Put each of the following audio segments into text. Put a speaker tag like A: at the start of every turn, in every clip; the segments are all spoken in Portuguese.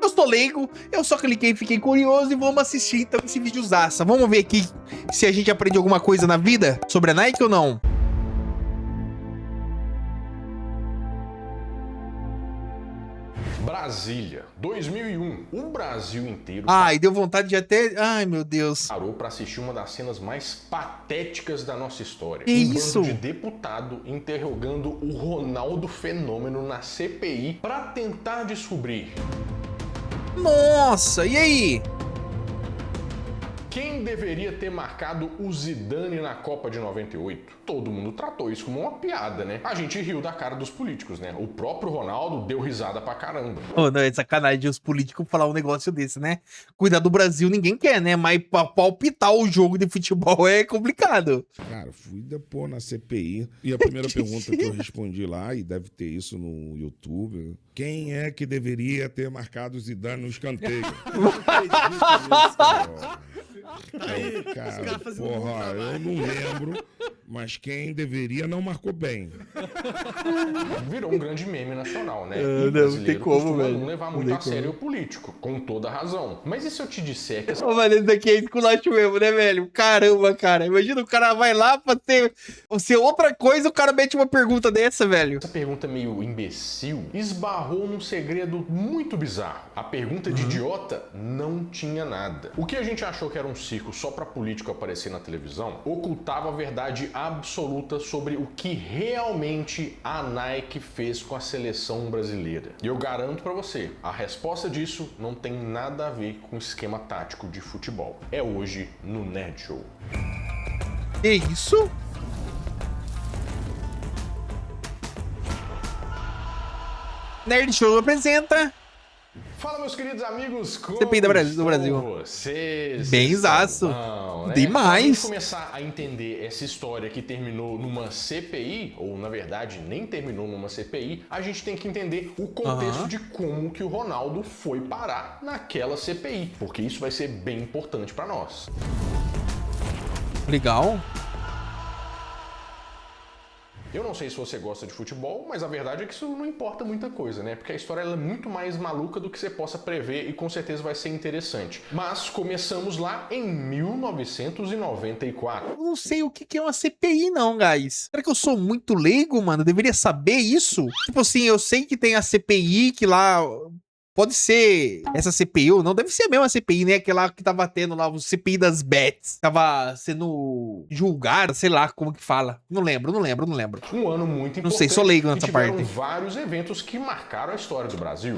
A: Eu sou leigo, eu só cliquei e fiquei curioso e vamos assistir então esse videozaça. Vamos ver aqui se a gente aprende alguma coisa na vida sobre a Nike ou não.
B: Brasília, 2001. O Brasil inteiro
A: Ai, deu vontade de até... Ai, meu Deus.
B: parou para assistir uma das cenas mais patéticas da nossa história.
A: Que
B: um
A: isso?
B: bando de deputado interrogando o Ronaldo Fenômeno na CPI para tentar descobrir
A: Nossa, e aí?
B: quem deveria ter marcado o Zidane na Copa de 98. Todo mundo tratou isso como uma piada, né? A gente riu da cara dos políticos, né? O próprio Ronaldo deu risada pra caramba.
A: Oh, não, é sacanagem de os políticos falar um negócio desse, né? Cuidar do Brasil ninguém quer, né? Mas pra palpitar o jogo de futebol é complicado.
C: Cara, fui depor na CPI. E a primeira pergunta que eu respondi lá, e deve ter isso no YouTube: quem é que deveria ter marcado o Zidane no escanteio? Aí, cara, porra, eu não lembro, mas quem deveria não marcou bem.
B: Virou um grande meme nacional, né?
A: Não,
B: E o brasileiro
A: não tem como,
B: costuma
A: velho.
B: não levar
A: Não
B: muito
A: tem
B: a sério o político, com toda razão. Mas e se eu te disser que essa
A: Ô, velho, isso daqui é esculacho mesmo, né, velho? Caramba, cara. Imagina o cara vai lá pra ser outra coisa, o cara mete uma pergunta dessa, velho.
B: pergunta meio imbecil esbarrou num segredo muito bizarro. A pergunta de idiota não tinha nada. O que a gente achou que era um circo só pra político aparecer na televisão ocultava a verdade absoluta sobre o que realmente a Nike fez com a seleção brasileira. E eu garanto pra você, a resposta disso não tem nada a ver com esquema tático de futebol. É hoje no Nerd Show.
A: Que isso? Nerd Show apresenta
B: Fala, meus queridos amigos, como
A: CPI do
B: estão
A: Brasil.
B: vocês?
A: Benzaço.
B: Estão bom, né?
A: Demais.
B: Pra gente começar a entender essa história que terminou numa CPI, ou na verdade nem terminou numa CPI, a gente tem que entender o contexto de como que o Ronaldo foi parar naquela CPI, porque isso vai ser bem importante pra nós.
A: Legal.
B: Eu não sei se você gosta de futebol, mas a verdade é que isso não importa muita coisa, né? Porque a história ela é muito mais maluca do que você possa prever e com certeza vai ser interessante. Mas começamos lá em 1994.
A: Eu não sei o que é uma CPI, não, guys. Será que eu sou muito leigo, mano? Eu deveria saber isso? Tipo assim, eu sei que tem a CPI que lá... Pode ser essa CPI ou não. Deve ser a mesma CPI, né? Aquela que tava tendo lá, o CPI das bets. Tava sendo julgada, sei lá como que fala. Não lembro.
B: Um ano muito importante.
A: Não sei, sou leigo
B: e
A: nessa
B: tiveram
A: parte.
B: vários eventos que marcaram a história do Brasil.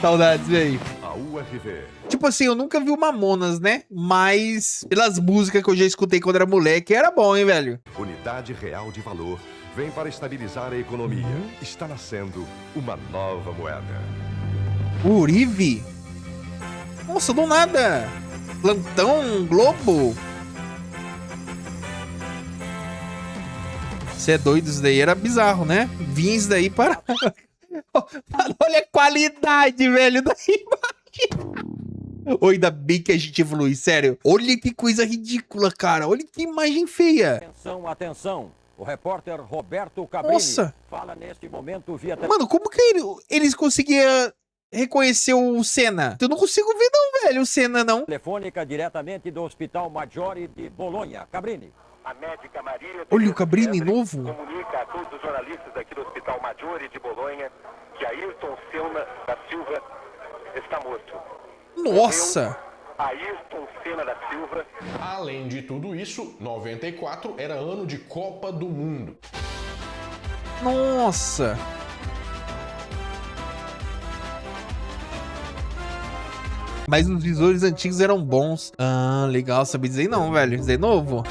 A: Saudades, velho.
D: A UFV.
A: Tipo assim, eu nunca vi o Mamonas, né? Mas pelas músicas que eu já escutei quando era moleque, era bom, hein, velho?
D: Unidade Real de Valor vem para estabilizar a economia. Está nascendo uma nova moeda.
A: Urive? Nossa, do nada. Plantão Globo? Você é doido, isso daí era bizarro, né? Vinha isso daí para... Mano, olha a qualidade, velho, da imagem. Oi, ainda bem que a gente evolui, sério. Olha que coisa ridícula, cara. Olha que imagem feia.
E: Atenção, atenção. O repórter Roberto Cabrini
A: Nossa.
E: fala neste momento via...
A: Mano, como que eles conseguiam reconhecer o Senna? Eu não consigo ver não, velho, o Senna, não.
E: telefônica diretamente do Hospital Maggiore de Bolonha. Cabrini.
F: A médica Marília
A: Olha o Cabrini
F: Tereza
A: novo.
F: comunica a todos os jornalistas aqui do Hospital Maggiore de Bolonha que Ayrton Senna da Silva está morto.
A: Nossa.
F: Ayrton Senna da Silva.
B: Além de tudo isso, 94 era ano de Copa do Mundo.
A: Nossa. Mas os visores antigos eram bons. Ah, legal, sabia dizer não, velho. Isso é novo.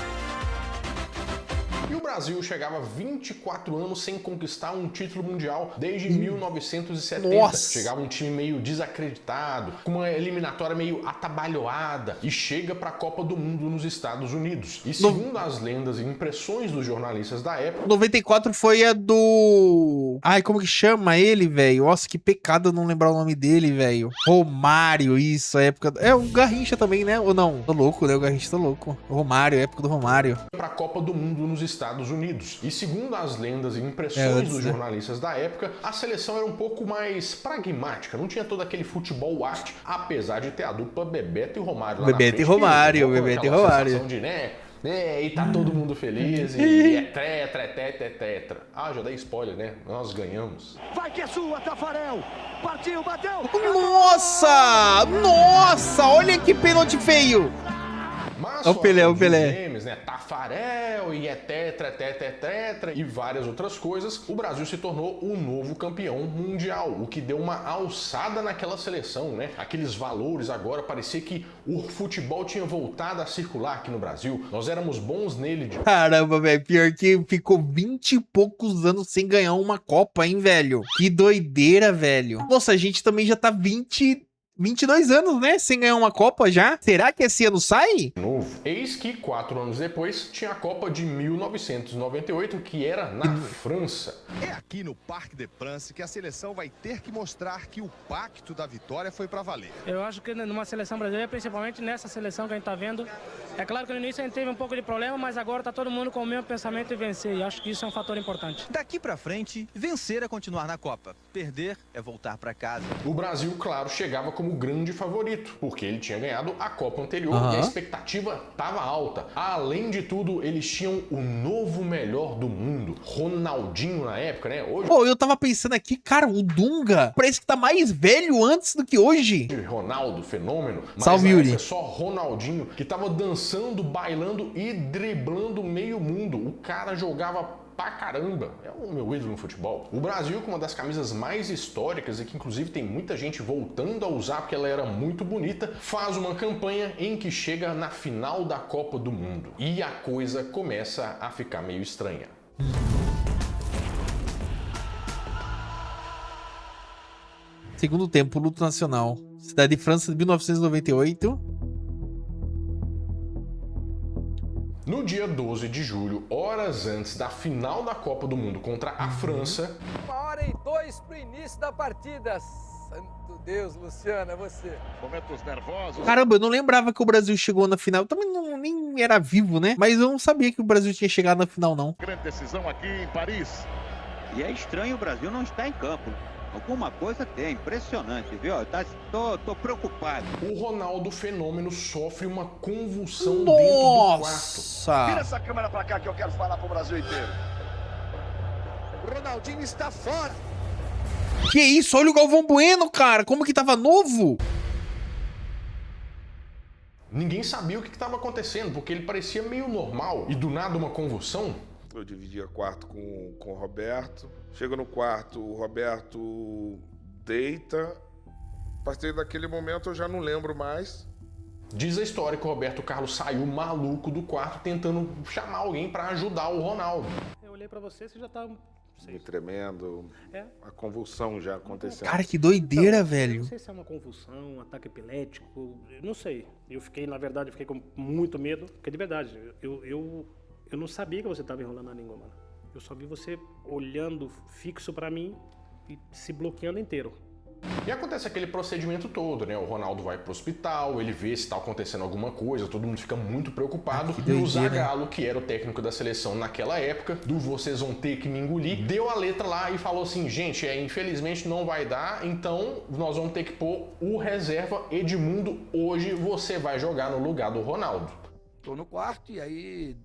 B: E o Brasil chegava 24 anos sem conquistar um título mundial desde 1970.
A: Nossa.
B: Chegava um time meio desacreditado, com uma eliminatória meio atabalhoada e chega para a Copa do Mundo nos Estados Unidos. E segundo as lendas e impressões dos jornalistas da época,
A: 94 foi a do... Ai, como que chama ele, velho? Nossa, que pecado eu não lembrar o nome dele, velho. Romário, isso, a época... É o Garrincha também, né? Ou não? Tô louco, né? O Garrincha tá louco. O Romário, a época do Romário.
B: para a Copa do Mundo nos Estados Unidos. Unidos. E segundo as lendas e impressões dos jornalistas da época, a seleção era um pouco mais pragmática, não tinha todo aquele futebol arte, apesar de ter a dupla Bebeto e Romário lá
A: Bebeto
B: na frente.
A: e Romário,
B: Que
A: Bebeto e
B: aquela
A: Romário.
B: sensação de, né? E tá todo mundo feliz e é tetra. Ah, já dei spoiler, né? Nós ganhamos.
G: Vai que é sua, Tafarel! Partiu, bateu!
A: Nossa! Nossa! Olha que pênalti feio!
B: Mas
A: Ó o Pelé,
B: só
A: o Pelé.
B: os memes, né? Tafarel e é tetra e várias outras coisas, o Brasil se tornou o novo campeão mundial, o que deu uma alçada naquela seleção, né? Aqueles valores agora, parecia que o futebol tinha voltado a circular aqui no Brasil. Nós éramos bons nele.
A: Caramba, velho. Pior que ficou 20 e poucos anos sem ganhar uma Copa, hein, velho? Que doideira, velho. Nossa, a gente também já tá 22 anos, né? Sem ganhar uma Copa já. Será que esse ano sai?
B: Novo. Eis que 4 anos depois tinha a Copa de 1998, que era na França.
H: É aqui no Parque des Princes que a seleção vai ter que mostrar que o pacto da vitória foi para valer.
I: Eu acho que numa seleção brasileira, principalmente nessa seleção que a gente tá vendo, é claro que no início a gente teve um pouco de problema, mas agora tá todo mundo com o mesmo pensamento de vencer, e acho que isso é um fator importante.
J: Daqui pra frente, vencer é continuar na Copa. Perder é voltar pra casa.
B: O Brasil, claro, chegava como grande favorito, porque ele tinha ganhado a Copa anterior e a expectativa estava alta. Além de tudo, eles tinham o novo melhor do mundo, Ronaldinho na época, né? Hoje...
A: Pô, eu tava pensando aqui, cara, o Dunga parece que tá mais velho antes do que hoje.
B: Ronaldo, fenômeno. Mas
A: Salve, Yuri.
B: É só Ronaldinho, que tava dançando, bailando e driblando meio mundo. O cara jogava pra caramba. É o meu ídolo no futebol. O Brasil, com uma das camisas mais históricas e que inclusive tem muita gente voltando a usar porque ela era muito bonita, faz uma campanha em que chega na final da Copa do Mundo. E a coisa começa a ficar meio estranha.
A: Segundo tempo, luto nacional. Cidade de França, de 1998.
B: No dia 12 de julho, horas antes da final da Copa do Mundo contra a França...
K: 1h02 pro início da partida. Santo Deus, Luciano, é você.
H: Momentos nervosos.
A: Caramba, eu não lembrava que o Brasil chegou na final. Eu também nem era vivo, né? Mas eu não sabia que o Brasil tinha chegado na final, não.
H: Grande decisão aqui em Paris.
E: E é estranho o Brasil não estar em campo. Alguma coisa tem, impressionante, viu? Tô preocupado.
B: O Ronaldo Fenômeno sofre uma convulsão dentro do quarto.
H: Vira essa câmera pra cá que eu quero falar pro Brasil inteiro. O Ronaldinho está fora.
A: Que isso? Olha o Galvão Bueno, cara. Como que tava novo?
B: Ninguém sabia o que estava acontecendo, porque ele parecia meio normal. E do nada uma convulsão.
C: Eu dividia quarto com o Roberto. Chega no quarto, o Roberto deita. A partir daquele momento eu já não lembro mais.
B: Diz a história que o Roberto Carlos saiu maluco do quarto tentando chamar alguém para ajudar o Ronaldo.
I: Eu olhei pra você já tá...
C: Me tremendo, a convulsão já acontecendo.
A: Cara, que doideira, velho.
I: Não sei se é uma convulsão, um ataque epilético, eu não sei. Eu fiquei, na verdade, com muito medo, porque de verdade, eu não sabia que você tava enrolando a língua, mano. Eu só vi você olhando fixo pra mim e se bloqueando inteiro.
B: E acontece aquele procedimento todo, né? O Ronaldo vai pro hospital, ele vê se tá acontecendo alguma coisa, todo mundo fica muito preocupado. E o Zagallo, que era o técnico da seleção naquela época, do vocês vão ter que me engolir, deu a letra lá e falou assim, gente, infelizmente não vai dar, então nós vamos ter que pôr o reserva Edmundo, hoje você vai jogar no lugar do Ronaldo.
L: Tô no quarto e aí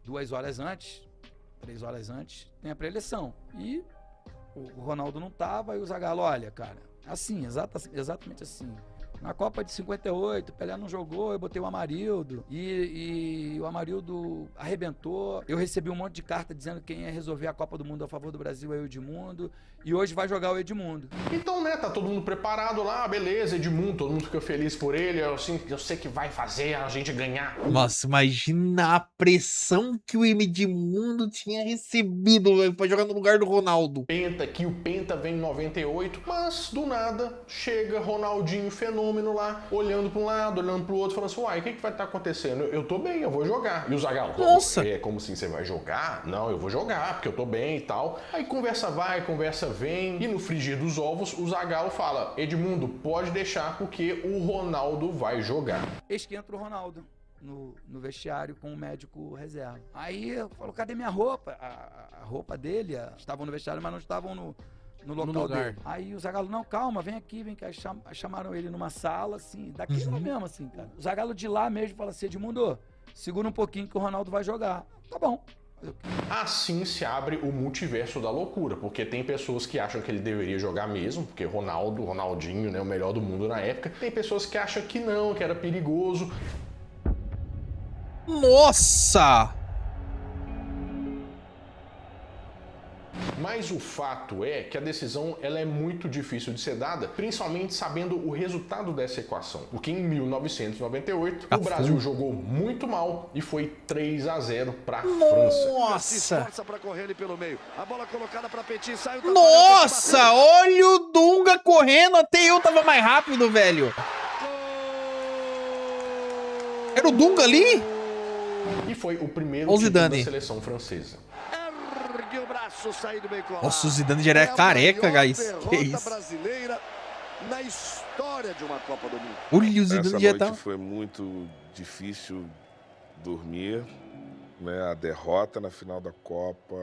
L: 2 horas antes, 3 horas antes, tem a pré-eleição. E o Ronaldo não tava, e o Zagallo, olha, cara, assim, exatamente assim. Na Copa de 58, Pelé não jogou, eu botei o Amarildo e o Amarildo arrebentou. Eu recebi um monte de carta dizendo que quem ia resolver a Copa do Mundo a favor do Brasil é o Edmundo, e hoje vai jogar o Edmundo.
B: Então, né, tá todo mundo preparado lá, beleza, Edmundo, todo mundo fica feliz por ele, assim, eu sei que vai fazer a gente ganhar.
A: Nossa, imagina a pressão que o Edmundo tinha recebido, velho, pra jogar no lugar do Ronaldo.
B: O Penta vem em 98, mas do nada chega Ronaldinho Fenômeno lá, olhando para um lado, olhando para o outro, falando assim, uai, o que vai estar acontecendo? Eu tô bem, eu vou jogar. E o Zagallo,
A: nossa,
B: como assim, você vai jogar? Não, eu vou jogar, porque eu tô bem e tal. Aí conversa vai, conversa vem, e no frigir dos ovos, o Zagallo fala, Edmundo, pode deixar porque o Ronaldo vai jogar.
L: Eis que entra o Ronaldo. no vestiário com o médico reserva. Aí falou, cadê minha roupa? A roupa dele, estavam no vestiário, mas não estavam no local dele. Aí o Zagallo, não, calma, vem aqui. Aí chamaram ele numa sala, assim, daquilo mesmo, assim, cara. O Zagallo de lá mesmo fala assim, Edmundo, segura um pouquinho que o Ronaldo vai jogar. Tá bom.
B: Assim se abre o multiverso da loucura, porque tem pessoas que acham que ele deveria jogar mesmo, porque Ronaldinho, né, o melhor do mundo na época. Tem pessoas que acham que não, que era perigoso.
A: Nossa!
B: Mas o fato é que a decisão ela é muito difícil de ser dada, principalmente sabendo o resultado dessa equação. Porque em 1998, o Brasil jogou muito mal e foi 3-0 para a França.
A: Nossa!
G: Para correr ali pelo meio. A bola colocada para Petit, sai o
A: Nossa! Olha o Dunga correndo, até eu tava mais rápido, velho. Era o Dunga ali?
B: E foi o primeiro título da seleção francesa.
G: O braço saído bem colado.
A: Nossa, o Zidane já era careca, guys. Que isso?
G: Brasileira na história de uma Copa do Mundo.
A: Olha, o Zidane já tá...
C: foi muito difícil dormir, né? A derrota na final da Copa,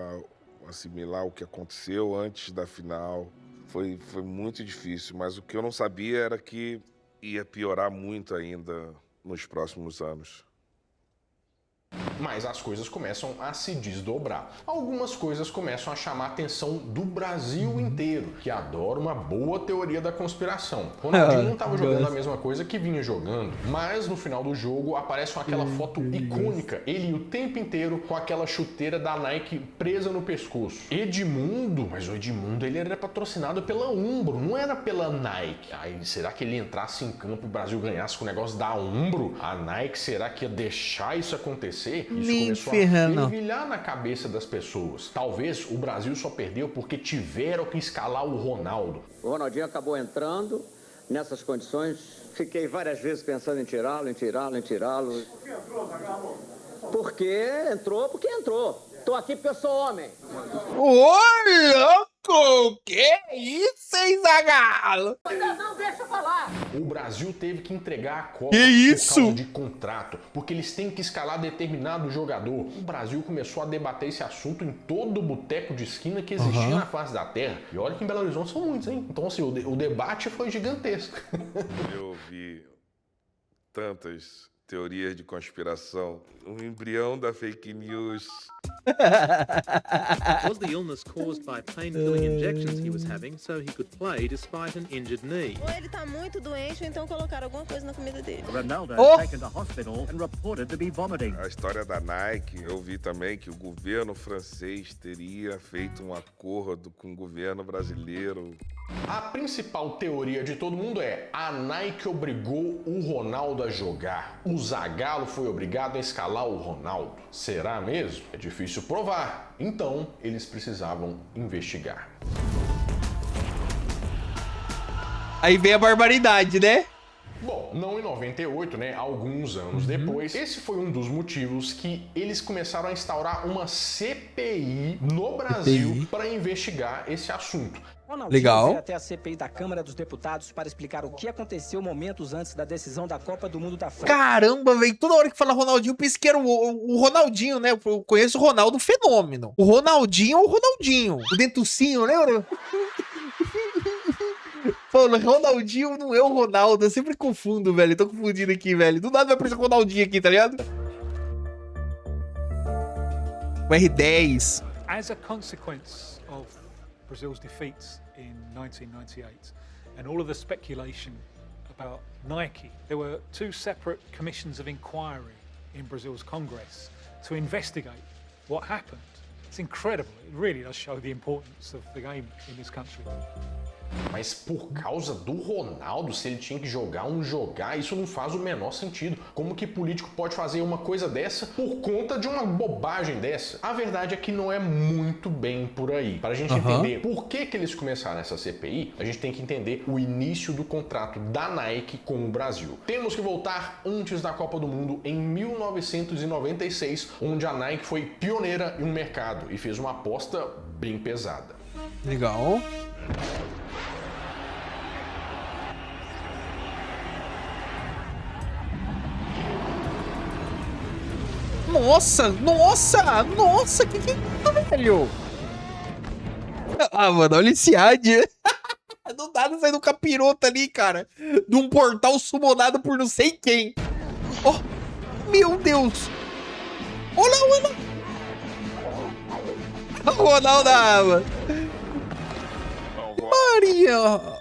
C: assimilar o que aconteceu antes da final, foi muito difícil. Mas o que eu não sabia era que ia piorar muito ainda nos próximos anos.
B: Mas as coisas começam a se desdobrar. Algumas coisas começam a chamar a atenção do Brasil inteiro, que adora uma boa teoria da conspiração. Ronaldinho não estava jogando a mesma coisa que vinha jogando, mas no final do jogo aparece aquela foto icônica, ele o tempo inteiro com aquela chuteira da Nike presa no pescoço. Edmundo, mas o Edmundo ele era patrocinado pela Umbro, não era pela Nike. Aí será que ele entrasse em campo e o Brasil ganhasse com o negócio da Umbro? A Nike será que ia deixar isso acontecer? Isso começou a fervilhar na cabeça das pessoas. Talvez o Brasil só perdeu porque tiveram que escalar o Ronaldo.
M: O Ronaldinho acabou entrando nessas condições. Fiquei várias vezes pensando em tirá-lo. Por que entrou, Zagallo? Porque entrou. Tô aqui porque eu sou homem.
A: Ô, louco! Que isso, hein, Zagallo?
M: Não deixa eu falar.
B: O Brasil teve que entregar a Copa
A: por
B: causa de contrato, porque eles têm que escalar determinado jogador. O Brasil começou a debater esse assunto em todo boteco de esquina que existia na face da terra. E olha que em Belo Horizonte são muitos, hein? Então, assim, o debate foi gigantesco.
C: Eu vi tantas teorias de conspiração, um embrião da fake news.
N: Was the illness caused by pain-filling injections he was having so he could play despite an injured knee?
O: Ou ele tá muito doente, ou então colocaram alguma coisa na comida dele.
G: Ronaldo taken to hospital and reported to be vomiting.
C: A história da Nike, eu vi também que o governo francês teria feito um acordo com o governo brasileiro.
B: A principal teoria de todo mundo é: a Nike obrigou o Ronaldo a jogar. O Zagallo foi obrigado a escalar o Ronaldo. Será mesmo? É difícil provar. Então, eles precisavam investigar.
A: Aí vem a barbaridade, né?
B: Bom, não em 98, né? Alguns anos depois, esse foi um dos motivos que eles começaram a instaurar uma CPI no Brasil para investigar esse assunto.
A: Legal.
P: Veio até a CPI da Câmara dos Deputados para explicar o que aconteceu momentos antes da decisão da Copa do Mundo da França.
A: Caramba, velho, toda hora que fala Ronaldinho, eu pensei que era o Ronaldinho, né? Eu conheço o Ronaldo Fenômeno. O Ronaldinho é o Ronaldinho. O dentucinho, lembra? Pô, o Ronaldinho não é o Ronaldo, eu sempre confundo, velho. Tô confundindo aqui, velho. Do nada vai aparecer o Ronaldinho aqui, tá ligado? O R10.
Q: As a consequence of Brazil's defeats in 1998 and all of the speculation about Nike, there were two separate commissions of inquiry in Brazil's Congress to investigate what happened. It's incredible. It really does show the importance of the game in this country.
B: Mas por causa do Ronaldo, se ele tinha que jogar, isso não faz o menor sentido. Como que político pode fazer uma coisa dessa por conta de uma bobagem dessa? A verdade é que não é muito bem por aí. Para a gente entender por que eles começaram essa CPI, a gente tem que entender o início do contrato da Nike com o Brasil. Temos que voltar antes da Copa do Mundo, em 1996, onde a Nike foi pioneira em um mercado e fez uma aposta bem pesada.
A: Legal. Nossa, que é isso, velho? Ah, mano, olha esse ad. Do nada sai do capiroto ali, cara. De um portal sumonado por não sei quem. Oh, meu Deus. Olha. O Ronaldo, mano. Maria.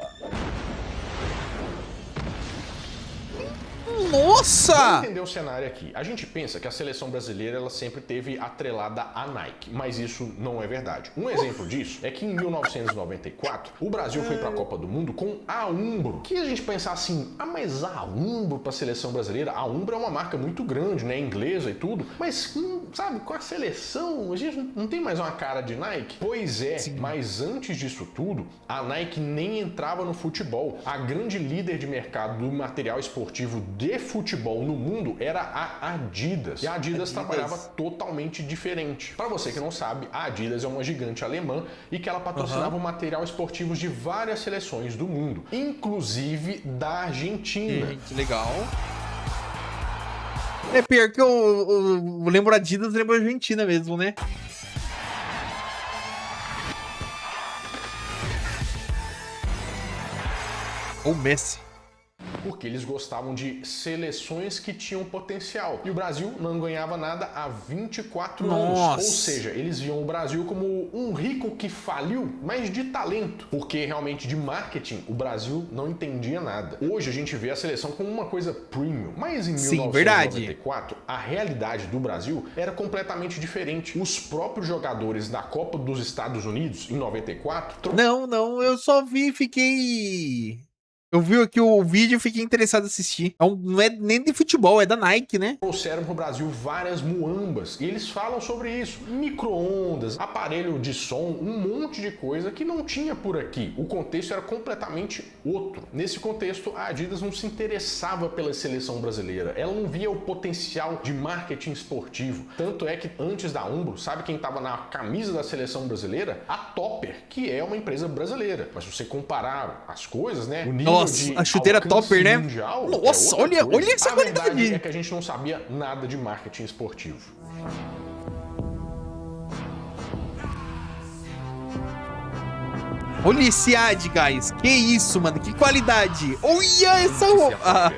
A: Nossa!
B: Vamos entender o cenário aqui. A gente pensa que a seleção brasileira ela sempre teve atrelada à Nike, mas isso não é verdade. Um exemplo disso é que em 1994 o Brasil foi para a Copa do Mundo com a Umbro. Que a gente pensar assim, mas a Umbro para a seleção brasileira, a Umbro é uma marca muito grande, né, inglesa e tudo, mas sabe, com a seleção a gente não tem mais uma cara de Nike? Pois é, sim. Mas antes disso tudo, a Nike nem entrava no futebol. A grande líder de mercado do material esportivo de futebol no mundo era a Adidas. E a Adidas trabalhava totalmente diferente. Para você que não sabe, a Adidas é uma gigante alemã e que ela patrocinava o material esportivo de várias seleções do mundo, inclusive da Argentina.
A: Que legal. É pior que eu lembro Adidas, lembro Argentina mesmo, né? O Messi.
B: Porque eles gostavam de seleções que tinham potencial. E o Brasil não ganhava nada há 24 anos. Ou seja, eles viam o Brasil como um rico que faliu, mas de talento. Porque realmente de marketing o Brasil não entendia nada. Hoje a gente vê a seleção como uma coisa premium. Mas em 1994, a realidade do Brasil era completamente diferente. Os próprios jogadores da Copa dos Estados Unidos, em 94...
A: Não, eu só vi e fiquei... Eu vi aqui o vídeo e fiquei interessado em assistir. Não é nem de futebol, é da Nike, né?
B: Trouxeram pro Brasil várias muambas e eles falam sobre isso. Micro-ondas, aparelho de som, um monte de coisa que não tinha por aqui. O contexto era completamente outro. Nesse contexto, a Adidas não se interessava pela seleção brasileira. Ela não via o potencial de marketing esportivo. Tanto é que antes da Umbro, sabe quem estava na camisa da seleção brasileira? A Topper, que é uma empresa brasileira. Mas se você comparar as coisas, né? O nível
A: a chuteira Topper, né?
B: Mundial,
A: nossa, olha essa qualidade.
B: A verdade é que a gente não sabia nada de marketing esportivo.
A: Olha esse ad, guys. Que isso, mano. Que qualidade. Olha essa roupa.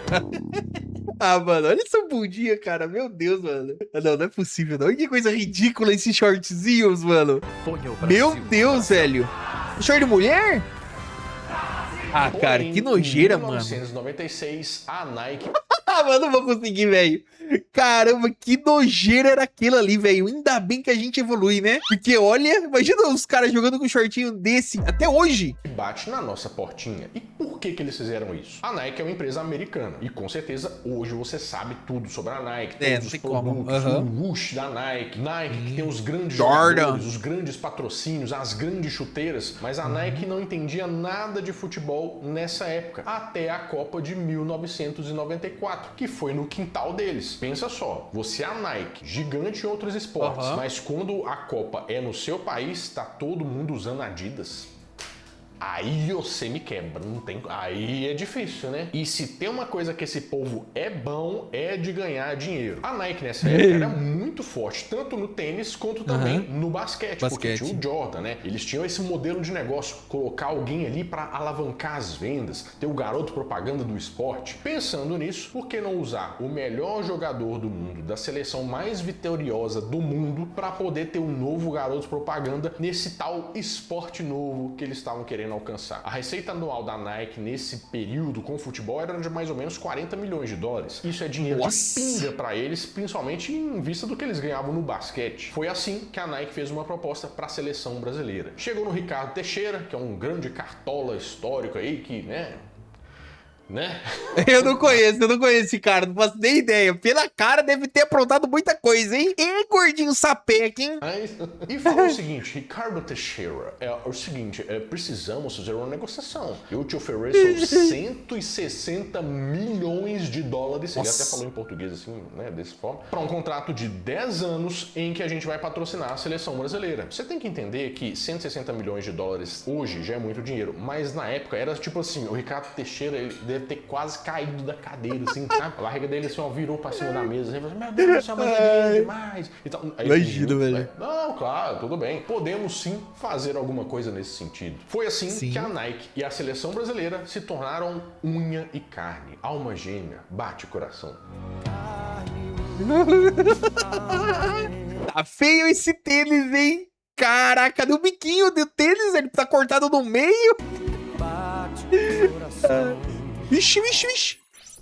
A: Mano, olha essa bundinha, cara. Meu Deus, mano. Não é possível, não. Olha que coisa ridícula esses shortzinhos, mano. Meu Deus, velho. Short de mulher? Ah, cara, que nojeira, mano.
B: Em 1996, a Nike...
A: Mano, não vou conseguir, velho. Caramba, que nojeira era aquilo ali, velho. Ainda bem que a gente evolui, né? Porque, olha, imagina os caras jogando com um shortinho desse até hoje.
B: Bate na nossa portinha. E por que que eles fizeram isso? A Nike é uma empresa americana. E, com certeza, hoje você sabe tudo sobre a Nike. Todos os produtos, o luxo da Nike. Nike que tem os grandes jogadores, os grandes patrocínios, as grandes chuteiras. Mas a Nike não entendia nada de futebol nessa época. Até a Copa de 1994, que foi no quintal deles. Pensa só, você é a Nike, gigante em outros esportes, mas quando a Copa é no seu país, tá todo mundo usando Adidas. Aí você me quebra, não tem... Aí é difícil, né? E se tem uma coisa que esse povo é bom, é de ganhar dinheiro. A Nike nessa época era muito forte, tanto no tênis quanto também no basquete, porque tinha o Jordan, né? Eles tinham esse modelo de negócio, colocar alguém ali para alavancar as vendas, ter o garoto propaganda do esporte. Pensando nisso, por que não usar o melhor jogador do mundo, da seleção mais vitoriosa do mundo, para poder ter um novo garoto propaganda nesse tal esporte novo que eles estavam querendo alcançar? A receita anual da Nike nesse período com o futebol era de mais ou menos 40 milhões de dólares. Isso é dinheiro de pinga para eles, principalmente em vista do que eles ganhavam no basquete. Foi assim que a Nike fez uma proposta para a seleção brasileira. Chegou no Ricardo Teixeira, que é um grande cartola histórico aí, que, né?
A: Eu não conheço esse cara, não faço nem ideia. Pela cara deve ter aprontado muita coisa, hein? E gordinho sapeca, hein?
B: E falou o seguinte: Ricardo Teixeira, é o seguinte, precisamos fazer uma negociação. Eu te ofereço 160 milhões de dólares, ele até falou em português assim, né, desse forma, para um contrato de 10 anos em que a gente vai patrocinar a seleção brasileira. Você tem que entender que 160 milhões de dólares hoje já é muito dinheiro, mas na época era tipo assim, o Ricardo Teixeira, ele ter quase caído da cadeira, assim, sabe? A barriga dele assim, ó, virou pra cima da mesa. Assim, meu Deus do céu, mas é grande demais. Então, aí,
A: imagina, velho.
B: Não, claro, tudo bem. Podemos sim fazer alguma coisa nesse sentido. Foi assim que a Nike e a seleção brasileira se tornaram unha e carne. Alma gêmea, bate o coração.
A: Tá feio esse tênis, hein? Caraca, cadê o biquinho do tênis? Ele tá cortado no meio. Vixe, vixe, vixe.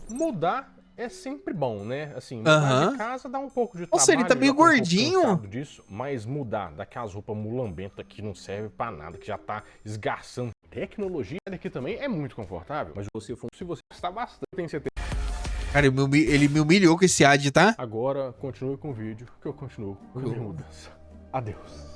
B: Mudar é sempre bom, né? Assim, mudar de casa dá um pouco de trabalho.
A: Nossa, ele tá meio gordinho.
B: Disso, mas mudar daquelas roupas mulambentas que não serve pra nada, que já tá esgarçando. Tecnologia aqui também é muito confortável, mas se você está bastante, tem certeza.
A: Cara, ele me humilhou com esse ad, tá?
B: Agora, continue com o vídeo, que eu continuo com a minha mudança. Adeus.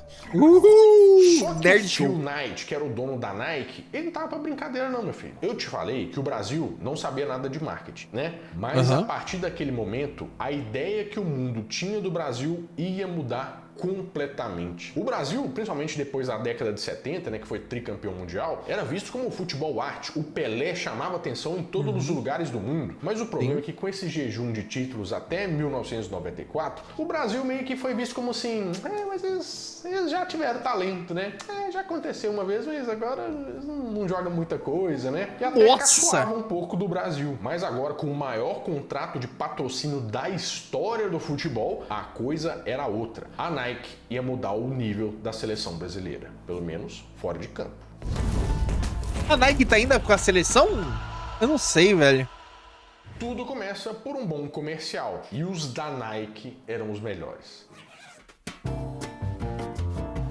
B: Só que
A: Nerd
B: o
A: Show.
B: Phil Knight, que era o dono da Nike, ele não tava pra brincadeira não, meu filho. Eu te falei que o Brasil não sabia nada de marketing, né? Mas a partir daquele momento, a ideia que o mundo tinha do Brasil ia mudar completamente. O Brasil, principalmente depois da década de 70, né, que foi tricampeão mundial, era visto como futebol arte. O Pelé chamava atenção em todos os lugares do mundo. Mas o problema é que com esse jejum de títulos até 1994, o Brasil meio que foi visto como assim, mas eles já tiveram talento, né? Já aconteceu uma vez, mas agora eles não jogam muita coisa, né? E até caçoava um pouco do Brasil. Mas agora, com o maior contrato de patrocínio da história do futebol, a coisa era outra. A Nike ia mudar o nível da seleção brasileira, pelo menos fora de campo.
A: A Nike tá ainda com a seleção? Eu não sei, velho.
B: Tudo começa por um bom comercial, e os da Nike eram os melhores.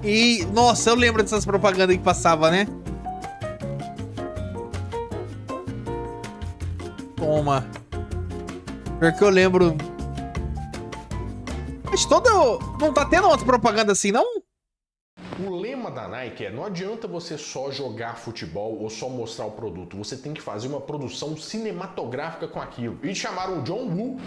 A: E, nossa, eu lembro dessas propagandas que passava, né? Toma. Pior que eu lembro. Mas não tá tendo outra propaganda assim, não?
B: O lema da Nike é: não adianta você só jogar futebol ou só mostrar o produto, você tem que fazer uma produção cinematográfica com aquilo. E chamaram o John Woo.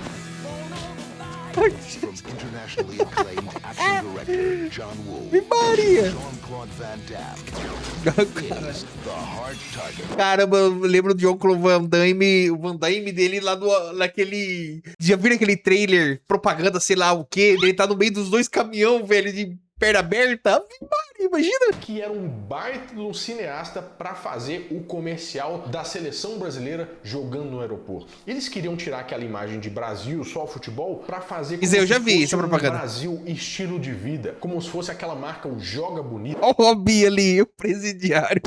R: From internationally acclaimed action director John Woo,
A: Maria.
R: Jean-Claude Van Damme is the hard target.
A: Caramba, eu lembro do Jean-Claude Van Damme, o Van Damme dele lá naquele... Já viram aquele trailer, propaganda, sei lá o quê? Ele tá no meio dos dois caminhão, velho, de perna aberta. Imagina.
B: Que era um baita de um cineasta para fazer o comercial da seleção brasileira jogando no aeroporto. Eles queriam tirar aquela imagem de Brasil, só futebol, para fazer como
A: eu já
B: se
A: vi
B: fosse
A: essa propaganda.
B: Brasil estilo de vida, como se fosse aquela marca, o Joga Bonito.
A: Olha o Robinho ali, o presidiário.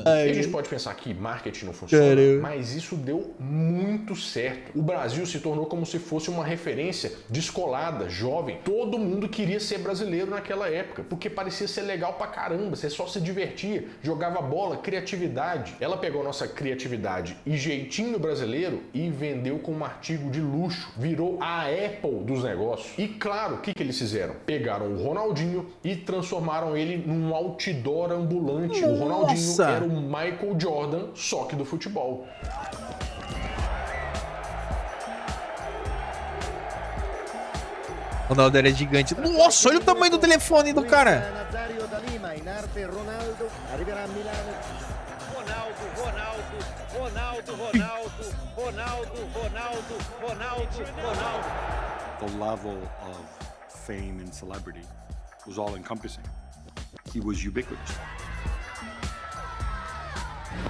B: A gente pode pensar que marketing não funciona, mas isso deu muito certo. O Brasil se tornou como se fosse uma referência descolada, jovem. Todo mundo queria ser brasileiro naquela época, porque parecia ser legal pra caramba, você só se divertia, jogava bola, criatividade. Ela pegou a nossa criatividade e jeitinho brasileiro e vendeu como um artigo de luxo. Virou a Apple dos negócios. E claro, o que eles fizeram? Pegaram o Ronaldinho e transformaram ele num outdoor ambulante. O Ronaldinho era o Michael Jordan, só que do futebol.
A: O Ronaldo era gigante. Nossa, olha o tamanho do telefone do cara.
S: The level of fame and celebrity was all-encompassing. He was ubiquitous.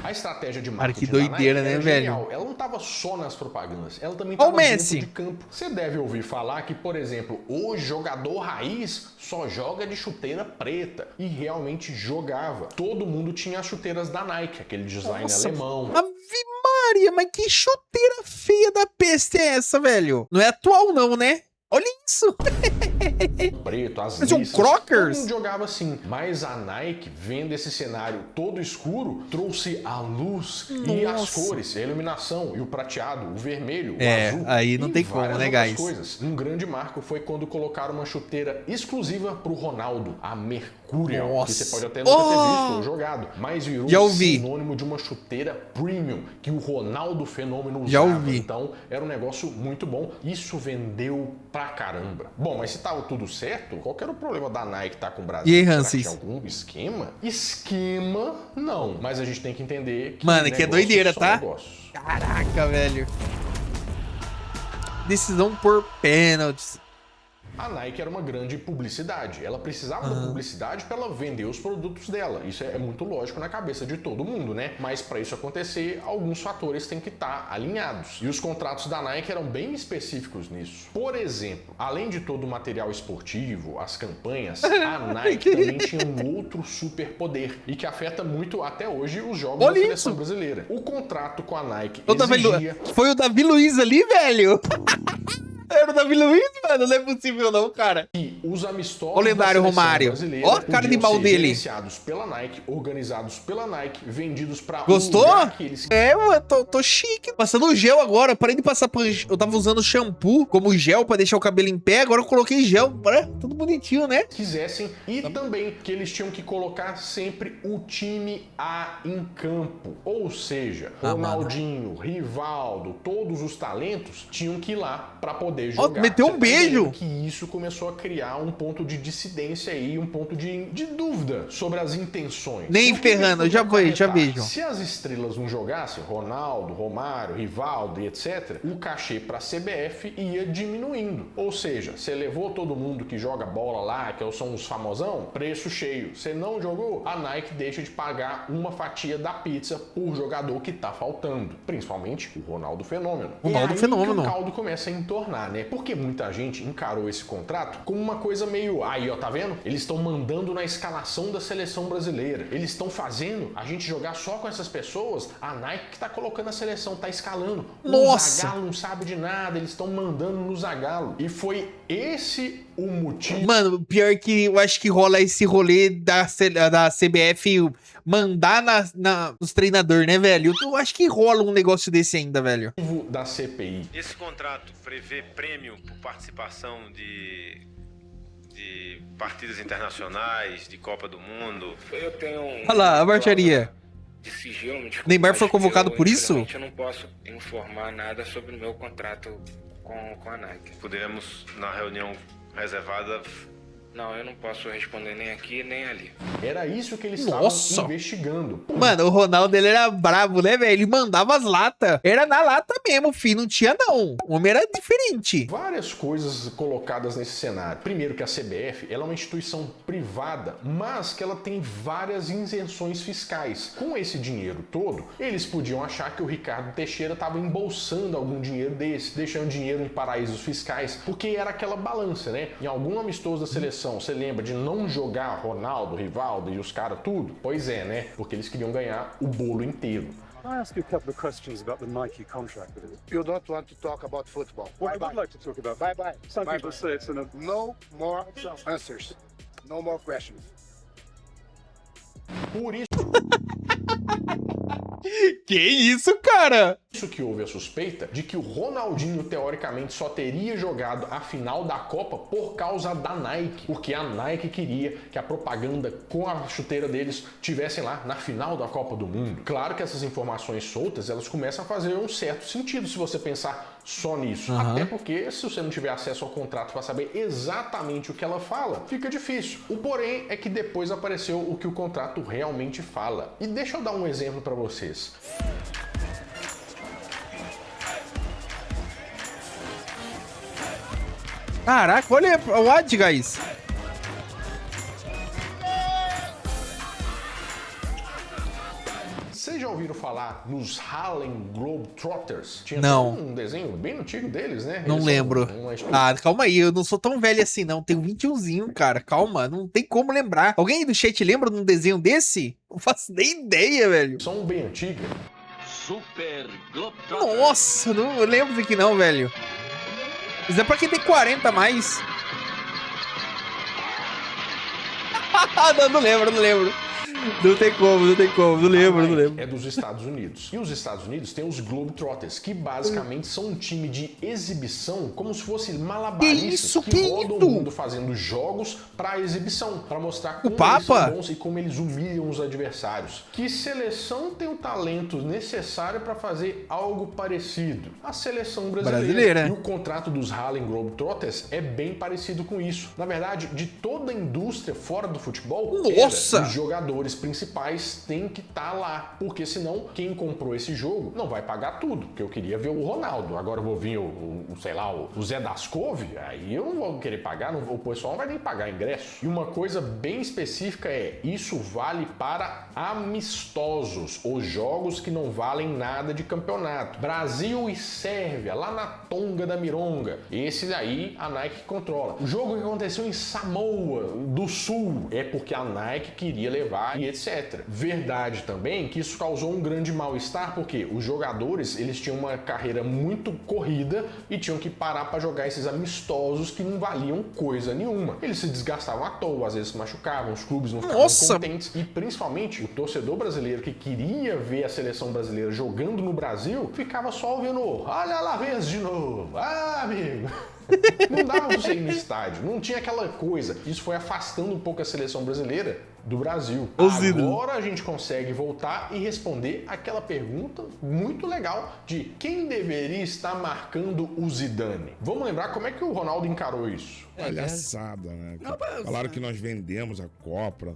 B: A estratégia de
A: Cara,
B: marketing
A: que doideira,
B: da Nike
A: né,
B: era
A: velho?
B: genial. Ela não estava só nas propagandas, ela também
A: Ó o
B: estava
A: Messi.
B: dentro de campo. Você deve ouvir falar que, por exemplo, o jogador raiz só joga de chuteira preta. E realmente jogava. Todo mundo tinha as chuteiras da Nike, aquele design alemão.
A: Ave Maria, mas que chuteira feia da peste é essa, velho? Não é atual não, né? Olha isso!
B: Preto, as
A: Mas é um
B: listas,
A: Crockers?
B: todo mundo jogava assim. Mas a Nike, vendo esse cenário todo escuro, trouxe a luz e as
A: Nossa.
B: cores, a iluminação, e o prateado, o vermelho,
A: É,
B: o azul.
A: aí não
B: e
A: tem como,
B: várias
A: né,
B: outras
A: guys?
B: coisas. Um grande marco foi quando colocaram uma chuteira exclusiva pro Ronaldo, a Mercurial.
A: Nossa.
B: Que você pode até nunca ter visto ou jogado, mas virou
A: Já ouvi.
B: sinônimo de uma chuteira premium, que o Ronaldo Fenômeno usava.
A: Já ouvi.
B: Então, era um negócio muito bom. Isso vendeu pra caramba. Bom, mas se tava tudo certo, qual que era o problema da Nike estar com o Brasil?
A: E aí,
B: Será
A: Hansis?
B: que tinha algum esquema? Esquema, não. Mas a gente tem que entender que
A: Mano, que é doideira,
B: são
A: tá?
B: negócios.
A: Caraca, velho. Decisão por pênaltis.
B: A Nike era uma grande publicidade. Ela precisava da publicidade para ela vender os produtos dela. Isso é muito lógico na cabeça de todo mundo, né? Mas para isso acontecer, alguns fatores têm que estar alinhados. E os contratos da Nike eram bem específicos nisso. Por exemplo, além de todo o material esportivo, as campanhas, a Nike também tinha um outro superpoder e que afeta muito até hoje os jogos da seleção brasileira. O contrato com a Nike exigia...
A: Foi o Davi Luiz ali, velho? Era o Davi Luiz, mano? Não é possível não, cara.
B: E os amistosos
A: o lendário
B: da
A: Romário.
B: brasileira
A: Ó a cara de mal
B: ser
A: dele.
B: gerenciados pela Nike, organizados pela Nike, vendidos pra
A: Gostou?
B: um lugar que eles...
A: É, mano, tô chique. Passando gel agora. Parei de passar... Eu tava usando shampoo como gel pra deixar o cabelo em pé. Agora eu coloquei gel. Tudo bonitinho, né?
B: Quisessem. E também que eles tinham que colocar sempre o time A em campo. Ou seja, Ronaldinho, Rivaldo, todos os talentos tinham que ir lá pra poder jogar.
A: Meteu um beijo.
B: Que isso começou a criar um ponto de dissidência aí, um ponto de dúvida sobre as intenções.
A: Nem ferrando, eu já vejo.
B: Se as estrelas não jogassem, Ronaldo, Romário, Rivaldo e etc., o cachê para a CBF ia diminuindo. Ou seja, você levou todo mundo que joga bola lá, que são os famosão, preço cheio. Você não jogou, a Nike deixa de pagar uma fatia da pizza por jogador que tá faltando. Principalmente o Ronaldo Fenômeno.
A: Ronaldo Fenômeno.
B: Que o caldo começa a entornar, né? Porque muita gente encarou esse contrato como uma coisa meio... Aí, ó, tá vendo? Eles estão mandando na escalação da seleção brasileira. Eles estão fazendo a gente jogar só com essas pessoas. A Nike que tá colocando a seleção, tá escalando. O Zagallo não sabe de nada, eles estão mandando no Zagallo. E foi esse o motivo...
A: Mano, pior que eu acho que rola esse rolê da CBF mandar nos treinadores, né, velho? Eu acho que rola um negócio desse ainda, velho.
B: Da CPI.
T: Esse contrato prevê prêmio por participação de partidas internacionais, de Copa do Mundo.
U: Eu tenho
A: Olha lá, a marcharia.
U: De sigilo,
A: Neymar foi convocado por isso?
U: Eu não posso informar nada sobre o meu contrato com a Nike.
T: Poderemos, na reunião reservada...
U: Não, eu não posso responder nem aqui, nem ali.
B: Era isso que eles estavam investigando.
A: Mano, o Ronaldo, ele era brabo, né, velho? Ele mandava as latas. Era na lata mesmo, filho. Não tinha, não. O homem era diferente.
B: Várias coisas colocadas nesse cenário. Primeiro que a CBF, ela é uma instituição privada, mas que ela tem várias isenções fiscais. Com esse dinheiro todo, eles podiam achar que o Ricardo Teixeira estava embolsando algum dinheiro desse, deixando dinheiro em paraísos fiscais, porque era aquela balança, né? Em algum amistoso da seleção, você lembra de não jogar Ronaldo, Rivaldo e os caras tudo? Pois é, né? Porque eles queriam ganhar o bolo inteiro.
V: Can I ask you a couple of questions about the Nike contract with it?
G: You don't want to talk about football.
V: Well, I would like to talk about.
G: Bye-bye.
V: Some people say it's an...
G: No more answers. No more questions.
B: Por isso...
A: Que isso, cara?
B: Isso que houve a suspeita de que o Ronaldinho, teoricamente, só teria jogado a final da Copa por causa da Nike. Porque a Nike queria que a propaganda com a chuteira deles tivessem lá na final da Copa do Mundo. Claro que essas informações soltas, elas começam a fazer um certo sentido se você pensar só nisso. Até porque, se você não tiver acesso ao contrato para saber exatamente o que ela fala, fica difícil. O porém é que depois apareceu o que o contrato realmente fala. E deixa eu dar um exemplo para vocês.
A: Caraca, olha o ad, guys.
B: Vocês já ouviram falar nos Harlem Globetrotters? Tinha
A: Não.
B: Um desenho bem antigo deles, né?
A: Não
B: Eles
A: lembro. Ah, calma aí, eu não sou tão velho assim, não. Tenho 21zinho, cara. Calma, não tem como lembrar. Alguém aí do chat lembra de um desenho desse? Não faço nem ideia, velho.
B: São bem antigas.
R: Super Globetrotters.
A: Nossa, não lembro disso aqui não, velho. Isso é pra quem tem 40 a mais. Não lembro. Não tem como, não lembro.
B: É dos Estados Unidos. E os Estados Unidos têm os Globetrotters, que basicamente são um time de exibição, como se fosse malabaristas que rodam o mundo fazendo jogos pra exibição, pra mostrar como eles são bons e como eles humilham os adversários. Que seleção tem o talento necessário pra fazer algo parecido? A seleção brasileira. E o contrato dos Harlem Globetrotters é bem parecido com isso. Na verdade, de toda a indústria fora do futebol, os jogadores principais têm que estar lá, porque senão quem comprou esse jogo não vai pagar tudo, porque eu queria ver o Ronaldo, agora eu vou vir o Zé das Couve, aí eu não vou querer pagar, o pessoal não vai nem pagar ingresso. E uma coisa bem específica isso vale para amistosos, os jogos que não valem nada de campeonato. Brasil e Sérvia, lá na Tonga da Mironga, esse daí a Nike controla. O jogo que aconteceu em Samoa do Sul é porque a Nike queria levar e etc. Verdade também que isso causou um grande mal-estar, porque os jogadores, eles tinham uma carreira muito corrida e tinham que parar para jogar esses amistosos que não valiam coisa nenhuma. Eles se desgastavam à toa, às vezes se machucavam, os clubes não ficavam contentes e principalmente o torcedor brasileiro que queria ver a seleção brasileira jogando no Brasil, ficava só ouvindo, olha lá, vez de novo, amigo. Não dava pra você ir no estádio, não tinha aquela coisa. Isso foi afastando um pouco a seleção brasileira do Brasil. Agora a gente consegue voltar e responder aquela pergunta muito legal de quem deveria estar marcando o Zidane. Vamos lembrar como é que o Ronaldo encarou isso.
C: Palhaçada, né? Falaram que nós vendemos a Copa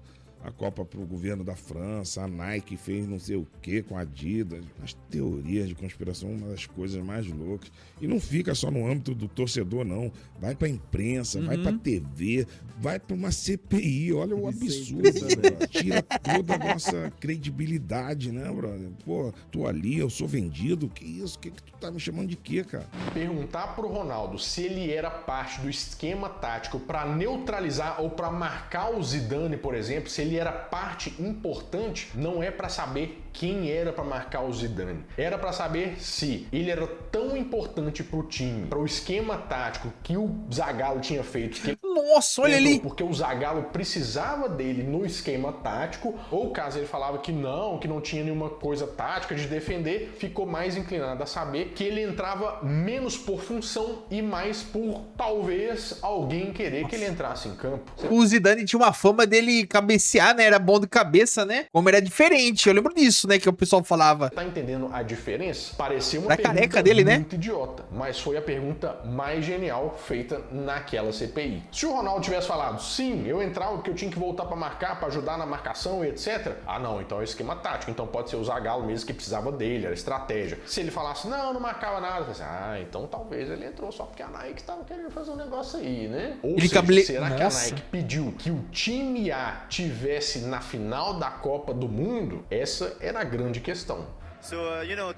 C: pro governo da França, a Nike fez não sei o que com a Adidas. As teorias de conspiração são uma das coisas mais loucas. E não fica só no âmbito do torcedor, não. Vai pra imprensa, vai pra TV, vai pra uma CPI. Olha o absurdo, né? Tira toda a nossa credibilidade, né, brother? Pô, tô ali, eu sou vendido. Que isso? Que tu tá me chamando de quê, cara?
B: Perguntar pro Ronaldo se ele era parte do esquema tático pra neutralizar ou pra marcar o Zidane, por exemplo, se ele era parte importante, não é pra saber quem era pra marcar o Zidane. Era pra saber se ele era tão importante pro time, pro esquema tático que o Zagallo tinha feito.
A: Nossa, olha ali!
B: Porque o Zagallo precisava dele no esquema tático, ou caso ele falava que não tinha nenhuma coisa tática de defender, ficou mais inclinado a saber que ele entrava menos por função e mais por talvez alguém querer que ele entrasse em campo.
A: O Zidane tinha uma fama dele cabecear, né? Era bom de cabeça, né? Como era diferente, eu lembro disso, né? Que o pessoal falava.
B: Tá entendendo a diferença? Pareceu uma
A: da
B: pergunta
A: careca dele, né?
B: Muito idiota, mas foi a pergunta mais genial feita naquela CPI. Se o Ronaldo tivesse falado, sim, eu entrava porque eu tinha que voltar pra marcar, pra ajudar na marcação e etc. Ah, não, então é esquema tático, então pode ser o Zagallo mesmo que precisava dele, era estratégia. Se ele falasse, não marcava nada, eu falei, então talvez ele entrou só porque a Nike tava querendo fazer um negócio aí, né? Ou seja, será que a Nike pediu que o time A tivesse na final da Copa do Mundo? Essa era a grande questão.
D: So,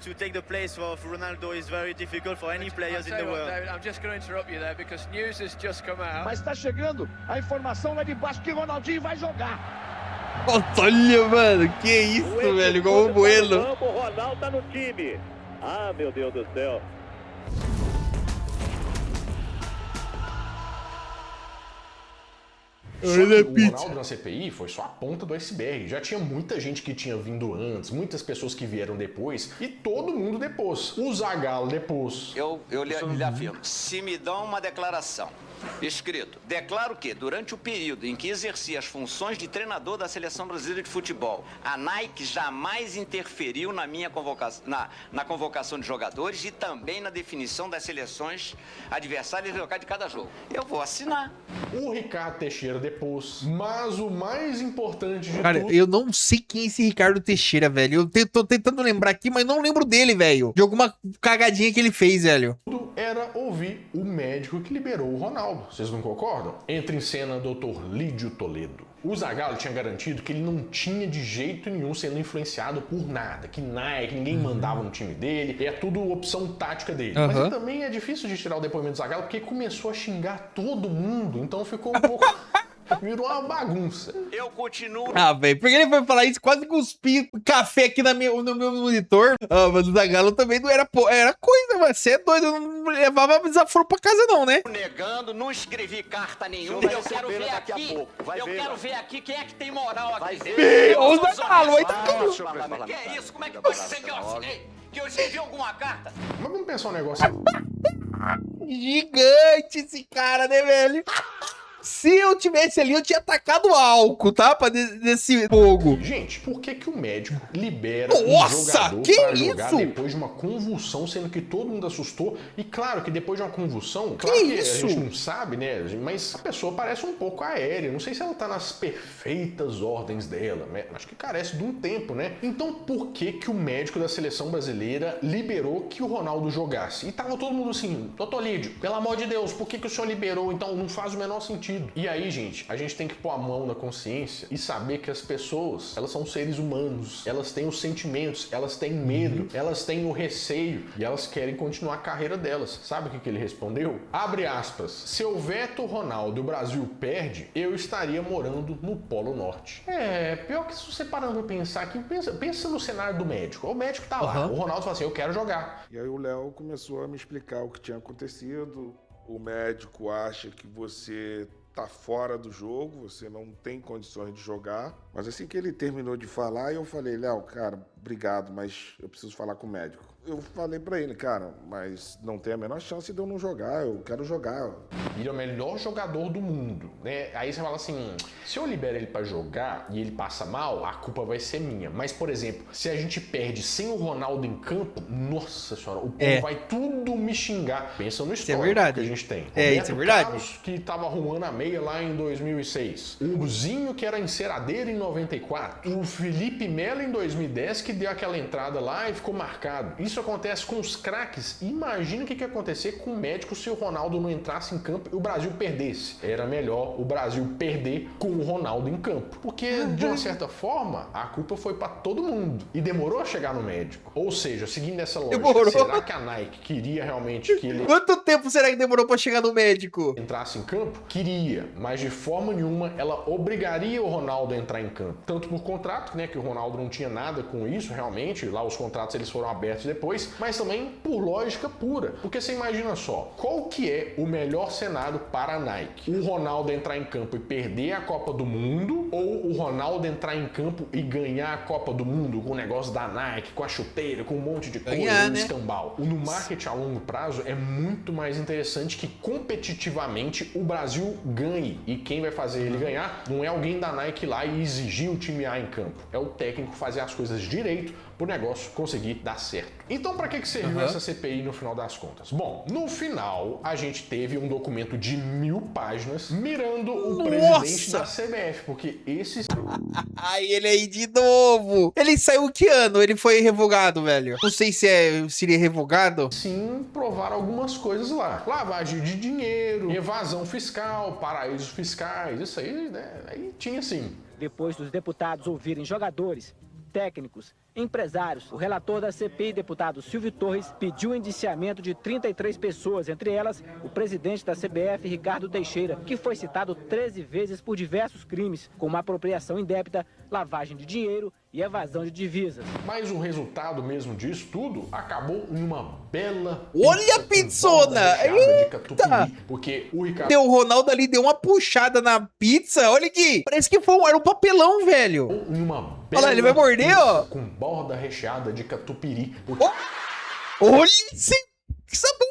D: to take the place of Ronaldo is very difficult for any players in the world.
K: David, I'm just going to interrupt you there because news has just come out.
G: Mas tá chegando a informação lá de baixo que o Ronaldinho vai jogar.
A: Olha, mano, que isso, velho, como o Bueno.
F: O Ronaldo tá no time. Ah, meu Deus do céu.
B: Só que o Ronaldo na CPI foi só a ponta do iceberg. Já tinha muita gente que tinha vindo antes, muitas pessoas que vieram depois e todo mundo depôs. O Zagallo depôs.
W: Eu lhe afirmo, se me dão uma declaração escrito, declaro que durante o período em que exerci as funções de treinador da Seleção Brasileira de Futebol, a Nike jamais interferiu na minha na convocação de jogadores e também na definição das seleções adversárias e locais de cada jogo. Eu vou assinar.
B: O Ricardo Teixeira depôs, mas o mais importante de
A: Cara,
B: tudo...
A: eu não sei quem é esse Ricardo Teixeira, velho. Eu tô tentando lembrar aqui, mas não lembro dele, velho. De alguma cagadinha que ele fez, velho.
B: Tudo era ouvir o médico que liberou o Ronaldo. Vocês não concordam? Entra em cena o Dr. Lídio Toledo. O Zagallo tinha garantido que ele não tinha de jeito nenhum sendo influenciado por nada, que Nike, ninguém mandava no time dele, é tudo opção tática dele. Mas também é difícil de tirar o depoimento do Zagallo porque começou a xingar todo mundo, então ficou um pouco Virou uma bagunça.
W: Eu continuo.
A: Ah, velho, porque ele foi falar isso, quase cuspi café aqui no meu monitor. Ah, mas o Zagallo também não era, era coisa, mas você é doido, eu não levava desaforo pra casa não, né?
W: Negando, não escrevi carta nenhuma. Eu quero ver aqui. Eu quero ver aqui quem é que tem moral aqui.
A: Ô, Zagallo, aí tá
W: Que é isso? Como é que pode ser que eu assinei? Que eu escrevi alguma carta?
B: Mas vamos pensar um negócio.
A: Gigante esse cara, né, velho? Se eu tivesse ali, eu tinha atacado álcool, tá? Pra desse fogo.
B: Gente, por que o médico libera
A: Nossa,
B: um jogador
A: que
B: pra jogar
A: isso?
B: depois de uma convulsão, sendo que todo mundo assustou? E claro que depois de uma convulsão, claro que
A: isso?
B: a gente não sabe, né? Mas a pessoa parece um pouco aérea. Não sei se ela tá nas perfeitas ordens dela, né? Acho que carece de um tempo, né? Então por que o médico da seleção brasileira liberou que o Ronaldo jogasse? E tava todo mundo assim, doutor Lídio, pelo amor de Deus, por que o senhor liberou? Então não faz o menor sentido. E aí, gente, a gente tem que pôr a mão na consciência e saber que as pessoas, elas são seres humanos, elas têm os sentimentos, elas têm medo, elas têm o receio e elas querem continuar a carreira delas. Sabe o que ele respondeu? Abre aspas, se eu veto o Ronaldo e o Brasil perde, eu estaria morando no Polo Norte. É, pior que se você parando pra pensar aqui, pensa no cenário do médico. O médico tá lá, o Ronaldo fala assim, eu quero jogar.
C: E aí o Léo começou a me explicar o que tinha acontecido. O médico acha que você tá fora do jogo, você não tem condições de jogar. Mas assim que ele terminou de falar, eu falei, Léo, cara, obrigado, mas eu preciso falar com o médico. Eu falei pra ele, cara, mas não tem a menor chance de eu não jogar, eu quero jogar.
B: Ele é o melhor jogador do mundo, né? Aí você fala assim, se eu libero ele pra jogar e ele passa mal, a culpa vai ser minha. Mas, por exemplo, se a gente perde sem o Ronaldo em campo, nossa senhora, o povo vai tudo me xingar. Pensa no histórico que a gente tem.
A: Isso é verdade.
B: Carlos, que tava arrumando a meia lá em 2006. O Zinho, que era enceradeiro em 94. O Felipe Melo em 2010, que deu aquela entrada lá e ficou marcado. Isso acontece com os craques. Imagina o que ia acontecer com o médico se o Ronaldo não entrasse em campo e o Brasil perdesse. Era melhor o Brasil perder com o Ronaldo em campo. Porque, de uma certa forma, a culpa foi pra todo mundo. E demorou a chegar no médico. Ou seja, seguindo essa lógica, será que a Nike queria realmente que ele...
A: Quanto tempo será que demorou pra chegar no médico?
B: Entrasse em campo? Queria. Mas de forma nenhuma ela obrigaria o Ronaldo a entrar em campo. Tanto por contrato, né, que o Ronaldo não tinha nada com isso, realmente. Lá os contratos eles foram abertos depois. Mas também por lógica pura. Porque você imagina só, qual que é o melhor cenário para a Nike? O Ronaldo entrar em campo e perder a Copa do Mundo ou o Ronaldo entrar em campo e ganhar a Copa do Mundo com o negócio da Nike, com a chuteira, com um monte de coisa, um escambau? No marketing a longo prazo é muito mais interessante que competitivamente o Brasil ganhe. E quem vai fazer ele ganhar não é alguém da Nike lá e exigir o time A em campo. É o técnico fazer as coisas direito pro negócio conseguir dar certo. Então, para que serviu essa CPI no final das contas? Bom, no final, a gente teve um documento de 1000 páginas mirando o presidente da CBF, porque esses...
A: Ai, ele aí de novo! Ele saiu que ano? Ele foi revogado, velho? Não sei se seria revogado.
B: Sim, provaram algumas coisas lá. Lavagem de dinheiro, evasão fiscal, paraísos fiscais, isso aí, né? Aí tinha sim.
P: Depois dos deputados ouvirem jogadores, técnicos, empresários, o relator da CPI, deputado Silvio Torres, pediu o indiciamento de 33 pessoas, entre elas o presidente da CBF, Ricardo Teixeira, que foi citado 13 vezes por diversos crimes, como apropriação indébita, lavagem de dinheiro e evasão de divisas.
B: Mas o resultado mesmo disso tudo acabou em uma bela...
A: Olha a pizzona!
B: Eita! Porque o Ricardo...
A: O Ronaldo ali deu uma puxada na pizza, olha aqui! Parece que era um papelão, velho! Olha lá, ele vai morder, ó!
B: Com borda recheada de catupiry.
A: Olha esse sabor,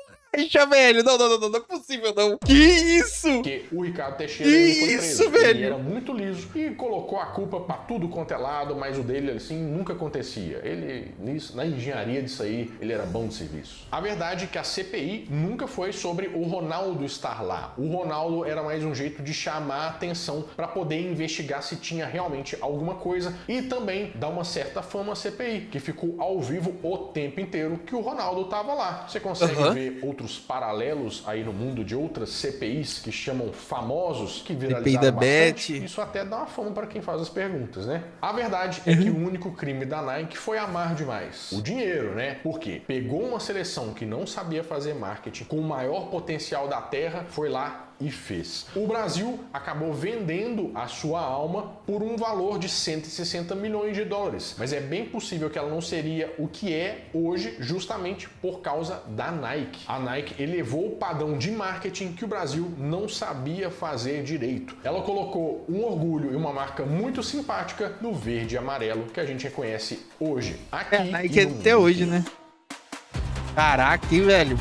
A: velho! Não é possível, não. Que isso?
B: Porque o Ricardo Teixeira ele foi preso.
A: Isso, velho!
B: Ele era muito liso e colocou a culpa pra tudo quanto é lado, mas o dele, assim, nunca acontecia. Ele, na engenharia disso aí, ele era bom de serviço. A verdade é que a CPI nunca foi sobre o Ronaldo estar lá. O Ronaldo era mais um jeito de chamar a atenção pra poder investigar se tinha realmente alguma coisa e também dar uma certa fama à CPI, que ficou ao vivo o tempo inteiro que o Ronaldo tava lá. Você consegue ver outros paralelos aí no mundo de outras CPIs que chamam famosos, que viralizaram bastante. Isso até dá uma fama para quem faz as perguntas, né? A verdade é que o único crime da Nike foi amar demais. O dinheiro, né? Por quê? Pegou uma seleção que não sabia fazer marketing, com o maior potencial da terra, foi lá e fez. O Brasil acabou vendendo a sua alma por um valor de 160 milhões de dólares. Mas é bem possível que ela não seria o que é hoje justamente por causa da Nike. A Nike elevou o padrão de marketing que o Brasil não sabia fazer direito. Ela colocou um orgulho e uma marca muito simpática no verde e amarelo que a gente reconhece hoje. Aqui
A: a Nike até hoje, né? Caraca, hein, velho?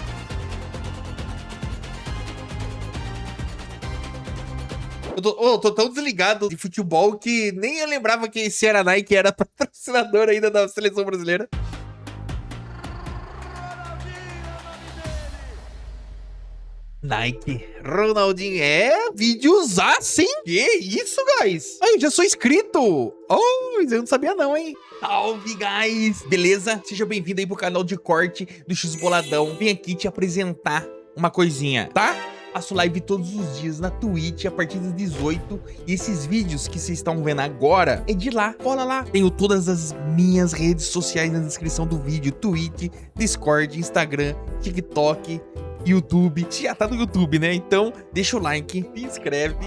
A: Eu tô tão desligado de futebol que nem eu lembrava que esse era a Nike, era patrocinador ainda da seleção brasileira. Nike, Ronaldinho, vídeos assim. Que isso, guys? Ai, eu já sou inscrito. Oh, eu não sabia não, hein? Salve, guys. Beleza? Seja bem-vindo aí pro canal de corte do X Boladão. Vim aqui te apresentar uma coisinha, tá? Faço live todos os dias na Twitch a partir das 18. E esses vídeos que vocês estão vendo agora é de lá. Cola lá. Tenho todas as minhas redes sociais na descrição do vídeo. Twitch, Discord, Instagram, TikTok, YouTube. Já tá no YouTube, né? Então deixa o like, se inscreve